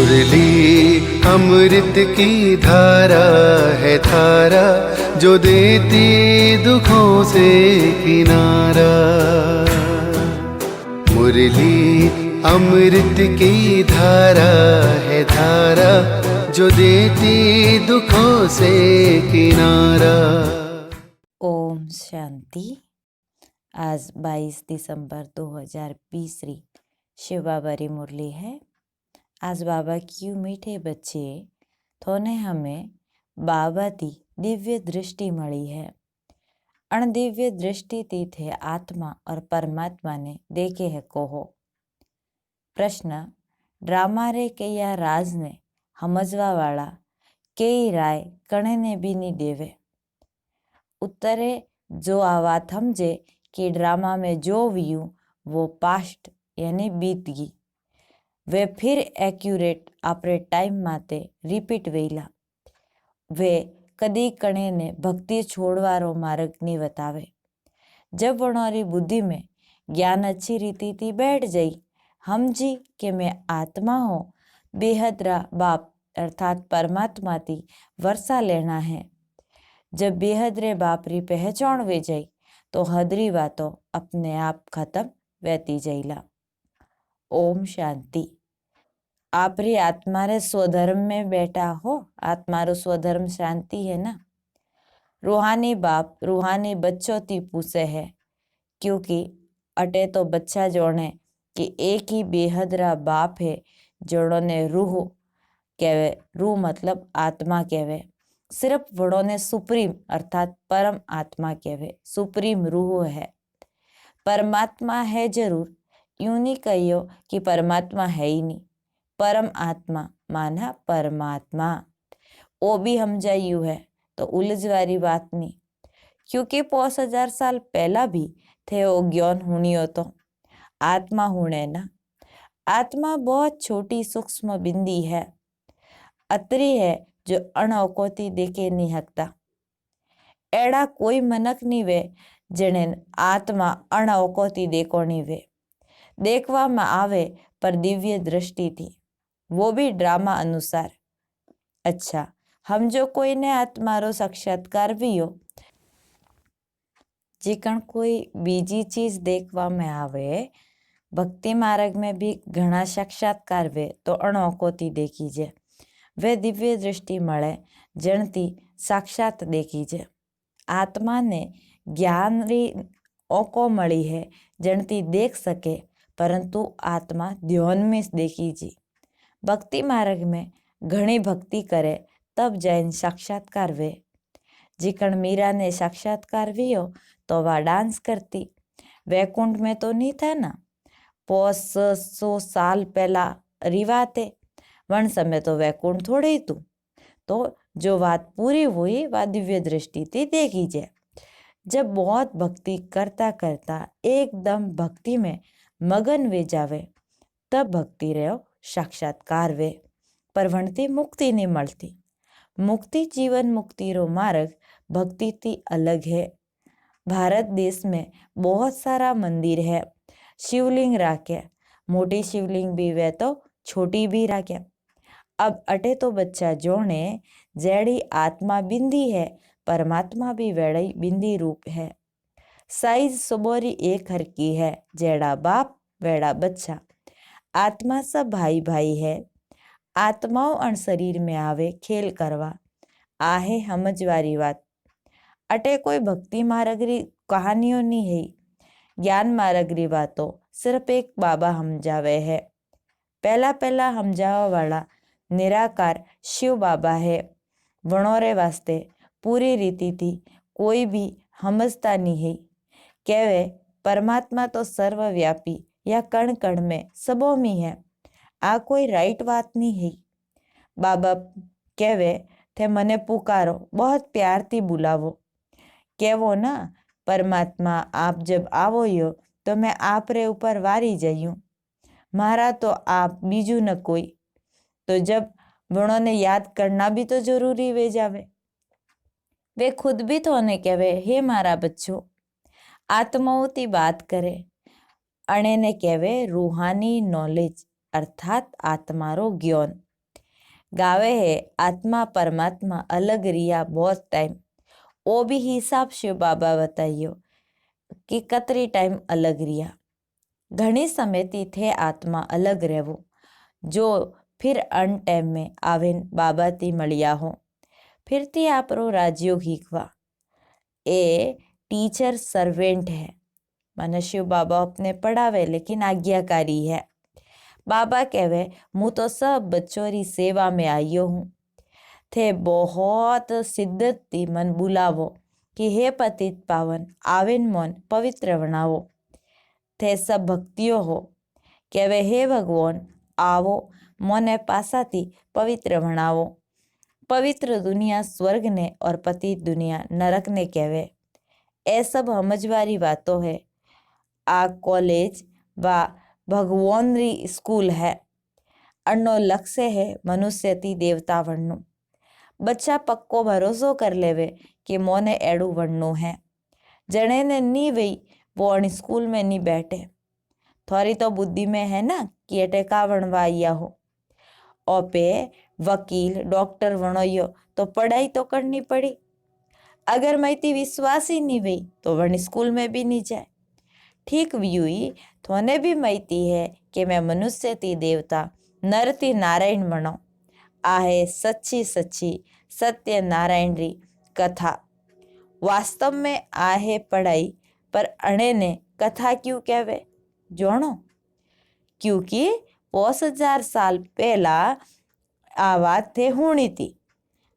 मुरली अमृत की धारा है धारा, जो देती दुखों से किनारा। मुरली अमृत की धारा है धारा, जो देती दुखों से किनारा। ओम शांति। आज 22 दिसंबर 2020 री शिव बाबा री मुरली है। आज बाबा क्यों मीठे बच्चे थोने हमें बाबा ती दिव्य दृष्टि मળી है। अण दिव्य दृष्टि ती थे आत्मा और परमात्मा ने देखे है कोहो। प्रश्न, ड्रामा रे कया राज ने समझवा वाला कई राय कणे ने भी नहीं देवे। उत्तरे, जो आ बात समझे कि ड्रामा में जो व्यू वो पास्ट यानी बीत गई, वे फिर एक्यूरेट आपरे टाइम माते रिपीट वेला। वे कदी कणे ने भक्ति छोड़वारो मार्ग नहीं बतावे। जब वणोरी बुद्धि में ज्ञान अच्छी रीति थी बैठ जाई, समझी कि मैं आत्मा हो, बेहदरा बाप अर्थात परमात्मा थी वर्षा लेना है। जब बेहदरे बाप री पहचान वे जाई तो हदरी बातों अपने आप खत्म वहती जाइला। ओम शांति। आप री आत्मा रे स्वधर्म में बैठा हो, आत्मा रो स्वधर्म शांति है ना। रूहानी बाप रूहानी बच्चों ती पूछे है, क्योंकि अटे तो बच्चा जोड़े कि एक ही बेहदरा बाप है जोड़ो ने रूह कहवे। रूह मतलब आत्मा कहवे। सिर्फ वड़ों ने सुप्रीम अर्थात परम आत्मा कहवे। सुप्रीम रूह है। परमात्मा है जरूर, यूं नहीं कहियो कि परमात्मा है ही नहीं। परम आत्मा माना परमात्मा, वो भी हम जायू है तो उलझ वाली बात नहीं, क्योंकि 5000 साल पहला भी थे वो ज्ञान हुनियो तो आत्मा हुणे ना। आत्मा बहुत छोटी सूक्ष्म बिंदी है, अतरी है जो अणअकोती देखे नहीं हकता। एड़ा कोई मनक नहीं वे जने आत्मा अणअकोती देखो नहीं वे। देखवा में आवे पर दिव्य दृष्टि थी, वो भी ड्रामा अनुसार। अच्छा, हम जो कोई ने आत्मा रो साक्षात्कार भी हो, जिकण कोई बीजी चीज देखवा में आवे, भक्ति मार्ग में भी घना साक्षात्कार वे तो अणअकोती देखीजे। वे दिव्य दृष्टि मळे जणती साक्षात देखीजे। आत्मा ने ज्ञान री ओको मળી है जणती देख सके, परंतु आत्मा ध्यान में देखी जी। भक्ति मार्ग में घणी भक्ति करे तब जैन साक्षात्कार वे। जिकण मीरा ने साक्षात्कार वियो तो वह डांस करती। वैकुंठ में तो नहीं था ना, 500 साल पहला रिवाते वन समय तो वैकुंठ थोड़े ही तू। तो जो बात पूरी हुई वह दिव्य दृष्टि थी देखी जाए। जब बहुत भक्ति करता करता एकदम भक्ति में मगन वे जावे, तब भक्ति रहो साक्षात्कार वे, पर वणती मुक्ति नहीं मलती। मुक्ति जीवन मुक्ति रो मार्ग भक्ति थी अलग है। भारत देश में बहुत सारा मंदिर है, शिवलिंग राख्या, मोटी शिवलिंग भी वे तो छोटी भी राख्या। अब अटे तो बच्चा जोने जैड़ी आत्मा बिंदी है, परमात्मा भी वेड़ी बिंदी रूप है। साइज सबोरी एक हर की है, जेड़ा बाप वेड़ा बच्चा। आत्मा सब भाई भाई है। आत्माओं अण शरीर में आवे खेल करवा, आहे समझवारी बात। अटे कोई भक्ति मार्ग री कहानियों नहीं है, ज्ञान मार्ग री बातों सिर्फ एक बाबा समझावे है। पहला पहला समझावा वाला निराकार शिव बाबा है। वणोरे वास्ते पूरी रीति थी कोई भी समझता नहीं है। कहवे परमात्मा तो सर्वव्यापी या कण कण में सबों में है, आ कोई राइट बात नहीं है। बाबा कहवे थे मने पुकारो, बहुत प्यार थी बुलावो। कहवो ना, परमात्मा आप जब आवो यो तो मैं आप रे ऊपर वारी जायूं, मारा तो आप बीजू न कोई। तो जब वणों ने याद करना भी तो जरूरी वे जावे। वे खुद भी तो ने कहवे, हे मारा बच्चों, आत्माओं ती बात करे। अणे ने कहवे रूहानी नॉलेज अर्थात आत्मारो ज्ञान। गावे है आत्मा परमात्मा अलग रिया बहुत टाइम। वो भी हिसाब शिव बाबा बताइयो कि कतरी टाइम अलग रिया। घणी समय थे आत्मा अलग रहवो, जो फिर अन टाइम में आवेन बाबा ती मलिया हो। फिर ती आपरो राजयोग हीकवा। ए टीचर सर्वेंट है, माने शिव बाबा अपने पढ़ावे लेकिन आज्ञाकारी है। बाबा कहवे मुँ तो सब बच्चों री सेवा में आइयो हूँ। थे बहुत सिद्धत थी मन बुलावो कि हे पतित पावन आवेन मन पवित्र बनावो। थे सब भक्तियों हो कहवे हे भगवान आवो मोने पासाती पवित्र बनावो। पवित्र दुनिया स्वर्ग ने और पतित दुनिया नरक ने कहवे। ए सब समझवारी बातों है। आ कॉलेज व भगवान री स्कूल है। अन्नो लक्ष्य है मनुष्य ती देवता बननु। बच्चा पक्को भरोसो कर लेवे कि मोने एड़ू बननु है। जने ने नी वही वो अण स्कूल में नी बैठे। थोड़ी तो बुद्धि में है ना कि एटे का बनवाइया हो। ओपे वकील डॉक्टर बनोयो तो पढ़ाई तो करनी पड़ी। अगर मैती विश्वास ही नहीं हुई तो वण स्कूल में भी नहीं जाए। ठीक व्यूई थोने भी मैती है कि मैं मनुष्य ती देवता नर ती नारायण बनो। आहे सच्ची सच्ची सत्य नारायण री कथा। वास्तव में आहे पढ़ाई पर अणे ने कथा क्यों कहवे जोणो। क्योंकि 5000 साल पहला आ बात थे हुणी थी।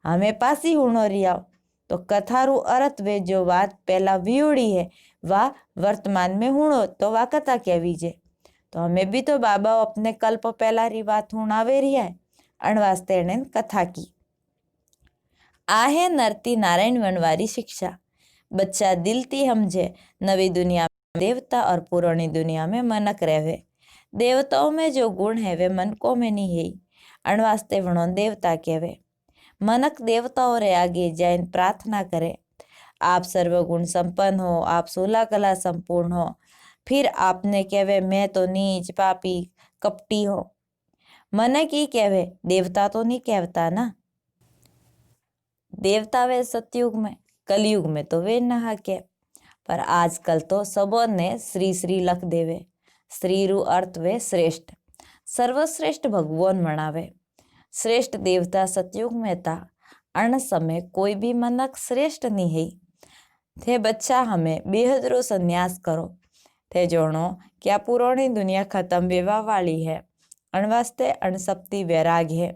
हमें पासी हुणो रिया तो कथारू अर्थ वे जो बात पहला वियोड़ी है वह वर्तमान में हुणो तो वह कथा कहवी जे। तो हमें भी तो बाबा अपने कल्प पहला री बात हुणावे रिया है। अणवास्ते ने कथा की। आहे नरती नारायण बनवारी शिक्षा। बच्चा दिल ती समझे नवी दुनिया में देवता और पुरानी दुनिया में मनक रहे। देवताओं में जो गुण है वे मनकों में नहीं है। अणवास्ते वणो देवता कहवे। मनक देवताओं रे आगे जैन प्रार्थना करे आप सर्वगुण संपन्न हो, आप 16 कला संपूर्ण हो। फिर आपने कहवे मैं तो नीच पापी कपटी हो। मनक ही कहवे देवता तो नहीं कहता ना। देवता वे सतयुग में, कलयुग में तो वे नहा के। पर आजकल तो सबों ने श्री श्री लख देवे। श्री रु अर्थ वे श्रेष्ठ, सर्वश्रेष्ठ भगवान मनावे। श्रेष्ठ देवता सतयुग में था। अण समय कोई भी मनक श्रेष्ठ नहीं है। थे बच्चा हमें बेहद रो संन्यास करो। थे जोणो क्या पुरानी दुनिया खत्म वेवा वाली है। अणवास्ते अणसप्ती वैराग है।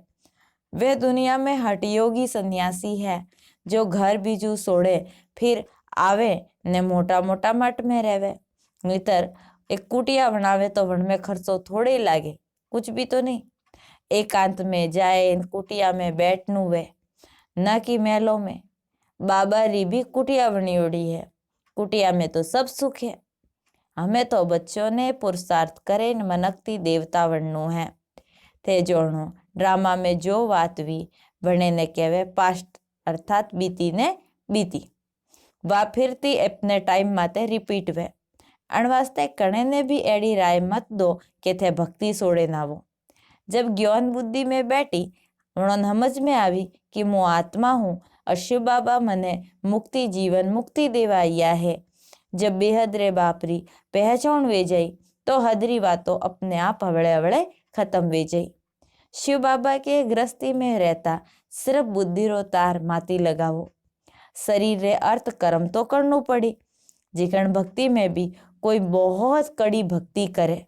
वे दुनिया में हठयोगी सन्यासी है जो घर बीजू सोड़े फिर आवे ने मोटा मोटा मठ में रहवे। नितर एक कुटिया बनावे तो वन में खर्चो थोड़े ही लागे, कुछ भी तो नहीं। एकांत में जाए कुटिया में बैठनू वे न कि महलों में। बाबा री भी कुटिया बनी उड़ी है। कुटिया में तो सब सुख है। हमें तो बच्चों ने पुरुषार्थ करे मनकती देवता बननु है। थे जोड़ो ड्रामा में जो बात हुई वने ने कहवे पास्ट अर्थात बीती ने बीती। वा फिरती अपने टाइम माते रिपीट वे। अणवास्ते कणे ने भी एड़ी राय मत दो कि थे भक्ति सोड़े नावो। जब ज्ञान बुद्धि में बैठी उन्होंने समझ में आई कि मैं आत्मा हूँ और शिव बाबा मने मुक्ति जीवन मुक्ति देवाइया है। जब बेहद रे बापरी पहचान वे जाई तो हदरी बातों अपने आप हवड़े हवड़े खत्म वे जाई। शिव बाबा के गृहस्थी में रहता सिर्फ बुद्धि रो तार माती लगावो। शरीर रे अर्थ कर्म तो करनु पड़ी। जिकण भक्ति में भी कोई बहुत कड़ी भक्ति करे,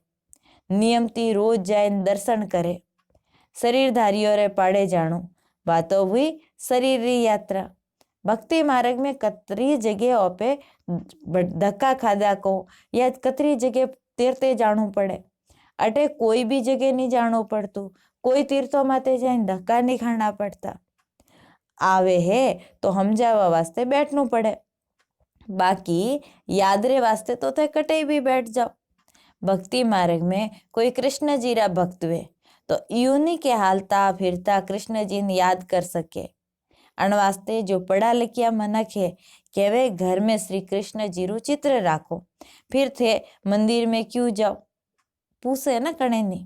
नियमती रोज जाए दर्शन करे, शरीरधारियों रे पाड़े जाणु बातों हुई शरीर री यात्रा। भक्ति मार्ग में कतरी जगह पे धक्का खादा को या कतरी जगह तीरते जाणु पड़े। अटे कोई भी जगह नहीं जाणु पड़तू। कोई तीर्थों माते जाए धक्का नहीं खाना पड़ता। आवे है तो हम जावा वास्ते बैठनु पड़े, बाकी याद रे वास्ते तो थे कटे भी बैठ जाओ। भक्ति मार्ग में कोई कृष्ण जी रा भक्त वे तो यूनी के हालता फिरता कृष्ण जी ने याद कर सके। अणवास्ते जो पढ़ा लिखिया मनक है कहवे घर में श्री कृष्ण जी रू चित्र राखो। फिर थे मंदिर में क्यों जाओ पूछे ना कणे नहीं।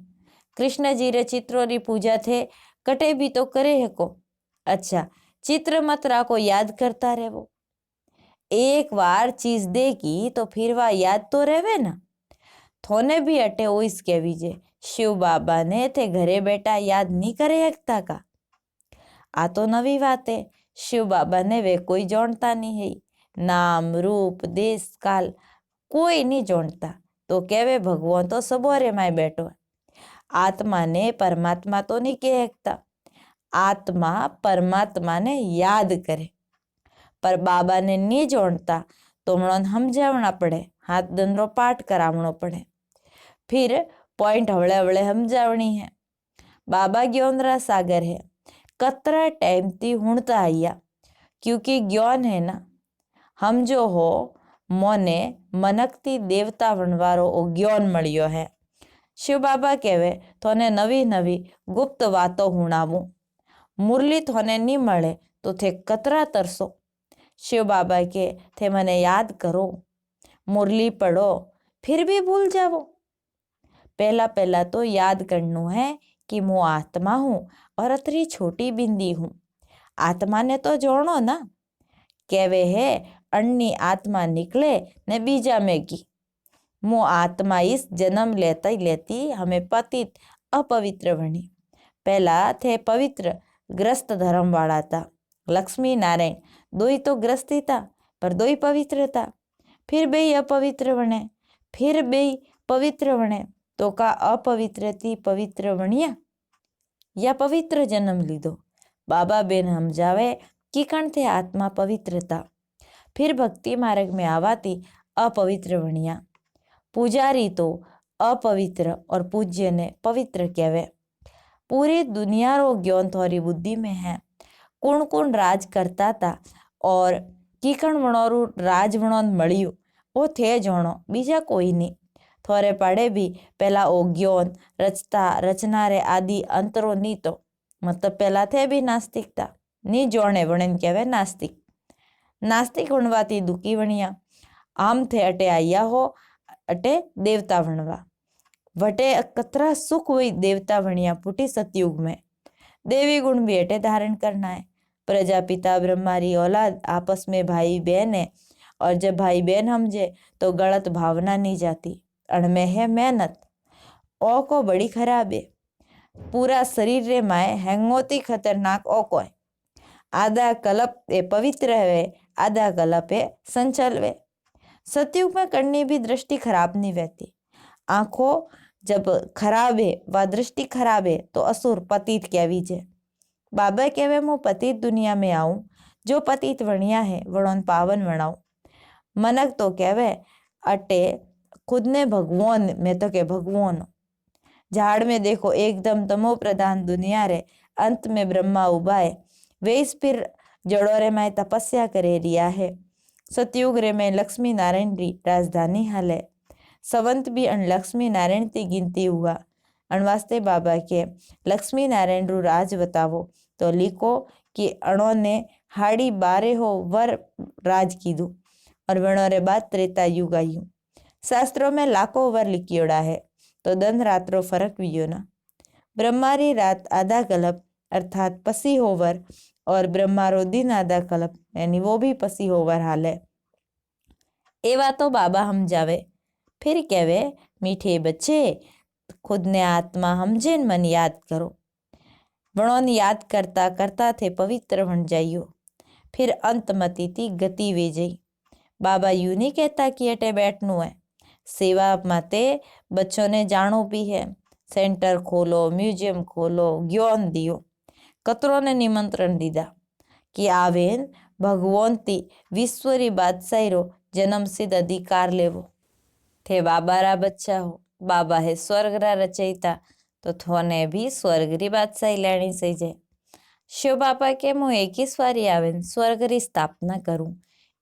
कृष्ण जी रे चित्रों री पूजा थे कटे भी तो करे हको। अच्छा, चित्र मत राखो, याद करता रहो। एक बार चीज देखी तो फिर वह याद तो रहे ना। थोने भी अटे ओइस केवी जे शिव बाबा ने थे घरे बैठा याद नहीं करे सकता का। आ तो नवी बात है। शिव बाबा ने वे कोई जोड़ता नहीं है। नाम रूप देश काल कोई नहीं जोड़ता। तो केवे भगवान तो सबोरे माय बैठो है। आत्मा ने परमात्मा तो नहीं कह सकता। आत्मा परमात्मा ने याद करे, पर बाबा ने नहीं जोड़ता तो हमणों समझावना पड़े, हाथ दंडो पाठ करावणो पड़े। फिर पॉइंट हवले हवले समझावनी है। बाबा ज्ञानरा सागर है, कतरा टाइम थी हुणता आया, क्योंकि ज्ञान है ना। हम जो हो मोने मनकती देवता वणवारो ओ ज्ञान मळ्यो है। शिव बाबा कहे थोने नवी नवी गुप्त वातो हुणावूं। मुरली थोने नहीं मळे तो थे कतरा तरसो। शिव बाबा के थे मने याद करो, मुरली पढ़ो, फिर भी भूल जाओ। पहला पहला तो याद करनू है कि मैं आत्मा हूं और अतरी छोटी बिंदी हूं। आत्मा ने तो जोड़ो ना। केवे है अन्नी आत्मा निकले ने बीजा में की। मो आत्मा इस जन्म लेता ही लेती हमें पतित अपवित्र बनी। पहला थे पवित्र ग्रस्त धर्म वाला था। लक्ष्मी नारायण दो ही तो ग्रस्त ही था, पर दो ही पवित्र था। फिर बे अपवित्र बने, फिर बे पवित्र बने, तो का अपवित्र थी पवित्र बनिया या पवित्र जन्म लीधो। बाबा बेन समझावे कि कण थे आत्मा पवित्र था, फिर भक्ति मार्ग में आवाती अपवित्र बनिया। पुजारी तो अपवित्र और पूज्य ने पवित्र कहवे। पूरी दुनिया रो ज्ञान थोरी बुद्धि में है। कौन कौन राज करता था और कीकण वणोरू राज वणोन मळ्यू ओ थे जोणो, बीजा कोई नहीं। थोरे पाड़े भी पहला ओ ज्ञान रचता रचना रे आदि अंतरो नी तो मतलब पहला थे भी नास्तिकता नी जोणे वणन कहवे नास्तिक। नास्तिक वणवाती दुखी वणिया। आम थे अटे आया हो अटे देवता वणवा। वटे कतरा सुख हुई देवता वणिया फूटी सतयुग में। देवी गुण भी अटे धारण करना है। प्रजापिता ब्रह्मारी औलाद आपस में भाई बहन है, और जब भाई बहन समझे तो गलत भावना नहीं जाती। अणमें है मेहनत ओ को बड़ी खराब है। पूरा शरीर रे माए हैंगोती खतरनाक ओ को है। आधा कलप ए पवित्र है, आधा कलप है संचल वे। सतयुग में करनी भी दृष्टि खराब नहीं रहती। आंखों जब खराब है व दृष्टि खराब है तो असुर पतित कहवी जे। बाबा कहवे मु पतित दुनिया में आऊं, जो पतित वणिया है वणोन पावन वणाऊं। मनक तो कहवे अटे खुद ने भगवान, मैं तो के भगवान। झाड़ में देखो एकदम तमो प्रधान दुनिया रे, अंत में ब्रह्मा उबा है। वे इस फिर जड़ोरे में तपस्या करे रिया है। सतयुग रे में लक्ष्मी नारायण री राजधानी हाले। सवंत भी अन लक्ष्मी नारायण ती गिनती हुआ। अणवास्ते बाबा के लक्ष्मी नारायण रू राज बतावो तो लिखो कि अणो ने हाड़ी बारे हो वर राज कीधु और वणो रे बाद त्रेता युग आयु। शास्त्रों में लाखों वर लिखियोड़ा है तो दिन रात रो फर्क वियो ना। ब्रह्मारी रात आधा कल्प अर्थात पसी होवर और ब्रह्मारो दिन आधा कल्प यानी वो भी पसी होवर हाले। एवा तो बाबा हम जावे। फिर कहवे मीठे बच्चे खुद ने आत्मा हमजे मन याद करो। वणोन याद करता करता थे पवित्र बन जाइयो। फिर अंत मती थी गति वे जई। बाबा यूं नहीं कहता कि अटे बैठनू है। सेवा माते बच्चों ने जानो भी है। सेंटर खोलो, म्यूजियम खोलो, ज्ञान दियो। कतरों ने निमंत्रण दीदा कि आवेन भगवान ती विश्वरी बादशाही रो जन्म सिद्ध अधिकार लेवो। थे बाबा रा बच्चा हो, बाबा है स्वर्ग रा रचयिता, तो थोने भी स्वर्ग री बादशाही लेनी सही जे। शिव बाबा के मुँह एक ही स्वारी आवेन स्वर्ग री स्थापना करूं।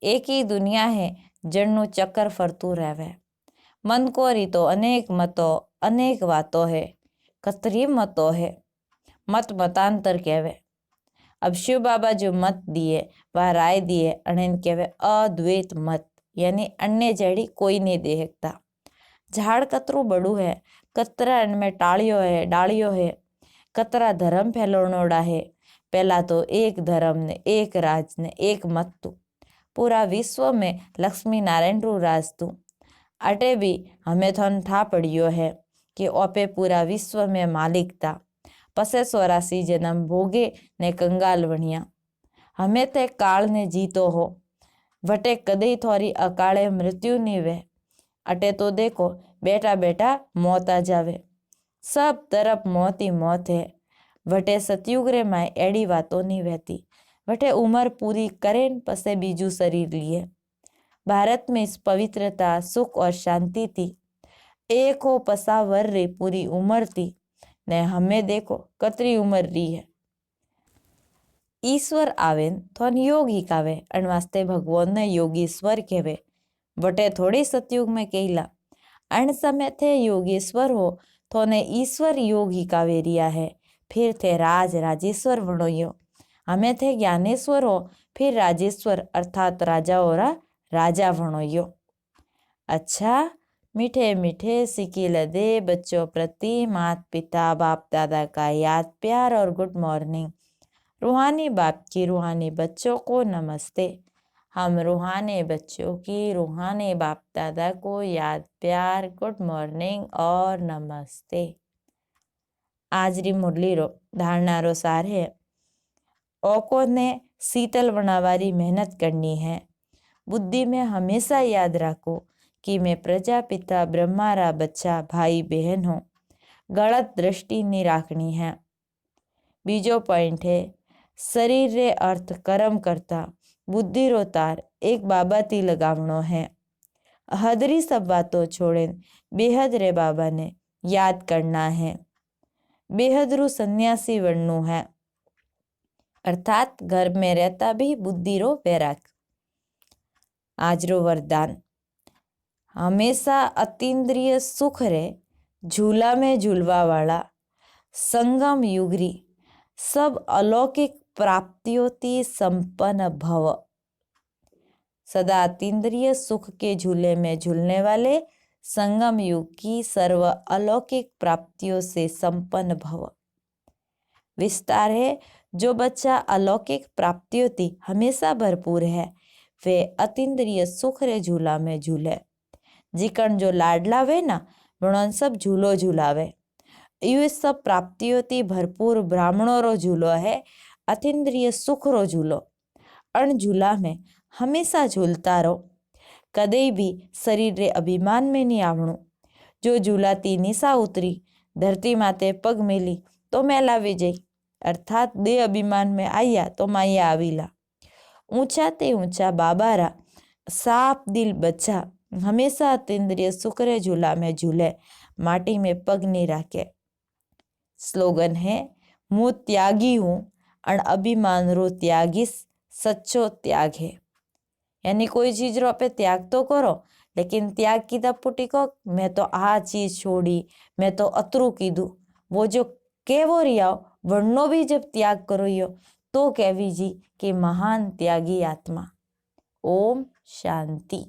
एक ही दुनिया है जन्नु चक्कर फरतू रहवे। मन को री तो अनेक मतो अनेक बातों है, कतरी मतो है। मत मतांतर कहवे। अब शिव बाबा जो मत दिए वह राय दिए अणेन कहवे अद्वैत मत, यानी अन्य जड़ी कोई नहीं दे सकता। झाड़ कतरू बड़ू है, कतरा में टालियो है डालियो है, कतरा धर्म फैलोणोड़ा है। पहला तो एक धर्म ने एक राज ने एक मत तू। पूरा विश्व में लक्ष्मी नारायण रू राज तू। अटे भी हमें थन ठा पड़ियो है कि ओपे पूरा विश्व में मालिक था। पसे 84 जन्म भोगे ने कंगाल वणिया। हमें ते काल ने जीतो हो, वटे कदई थोड़ी अकाले मृत्यु नी वे। अटे तो देखो बेटा बेटा मौत आ जावे। सब तरफ मौत ही मौत है। वटे सतयुग रे माए एड़ी वातो नहीं वहती। वटे उम्र पूरी करें पसे बीजू शरीर लिए। भारत में इस पवित्रता सुख और शांति थी। एक हो पसावर रे पूरी उम्र थी ने हमें देखो कतरी उम्र री है। ईश्वर आवे थोन योगी कावे अण वास्ते भगवान ने योगीश्वर कहवे। वटे थोड़ी सतयुग में कहला अण समय थे योगेश्वर हो थोने ईश्वर योगी कावे रिया है। फिर थे राजेश्वर वणोयो। हमें थे ज्ञानेश्वर हो फिर राजेश्वर अर्थात राजा और राजा वणोयो। अच्छा मीठे मीठे सिकी लदे बच्चों प्रति माता पिता बाप दादा का याद प्यार और गुड मॉर्निंग। रूहानी बाप की रूहानी बच्चों को नमस्ते। हम रूहानी बच्चों की रूहानी बाप दादा को याद प्यार गुड मॉर्निंग और नमस्ते। आज री मुरली रो धारणारो सार है। ओको ने शीतल बनावारी मेहनत करनी है। बुद्धि में हमेशा याद रखो कि मैं प्रजापिता ब्रह्मा रा बच्चा भाई बहन हूँ। गलत दृष्टि नहीं राखनी है। बीजो पॉइंट है शरीर रे अर्थ कर्म करता बुद्धि रो तार एक बाबा ती लगावणो है। हदरी सब बातों छोड़े बेहद रे बाबा ने याद करना है। बेहद रू सन्यासी बननु है अर्थात घर में रहता भी बुद्धि रो वैराग। आज रो वरदान हमेशा अतीन्द्रिय सुख रे झूला में झूलवा वाला संगम युगरी सब अलौकिक प्राप्तियों ती संपन्न भव। सदा अतीन्द्रिय सुख के झूले में झूलने वाले संगम युग की सर्व अलौकिक प्राप्तियों से संपन्न भव। विस्तार है जो बच्चा अलौकिक प्राप्तियों ती हमेशा भरपूर है वे अतीन्द्रिय सुख रे झूला में झूले। जिकण जो लाडला वे ना वणन सब झूलो झूलावे। ये सब प्राप्तियों ती भरपूर ब्राह्मणों रो झूलो है अतीन्द्रिय सुख रो झूलो। अण झूला में हमेशा झूलता रहो। कदे भी शरीर रे अभिमान में नहीं आवणु। जो झूलाती निशा उतरी धरती माते पग मेली तो मेलावी जई अर्थात दे अभिमान में आया तो माया आवीला। ऊंचा ते ऊंचा बाबारा साफ दिल बच्चा हमेशा अतीन्द्रिय सुख रे झूला में झूले माटी में पग नहीं राखे। स्लोगन है मुँह त्यागी हूँ अण अभिमान रो त्यागी सच्चो त्याग है। यानी कोई चीज रो पे त्याग तो करो लेकिन त्याग की पुटी को मैं तो आ चीज छोड़ी मैं तो अतरू कीधु वो जो केवो रिया वरनो भी जब त्याग करो यो तो कहवी जी कि महान त्यागी आत्मा। ओम शांति।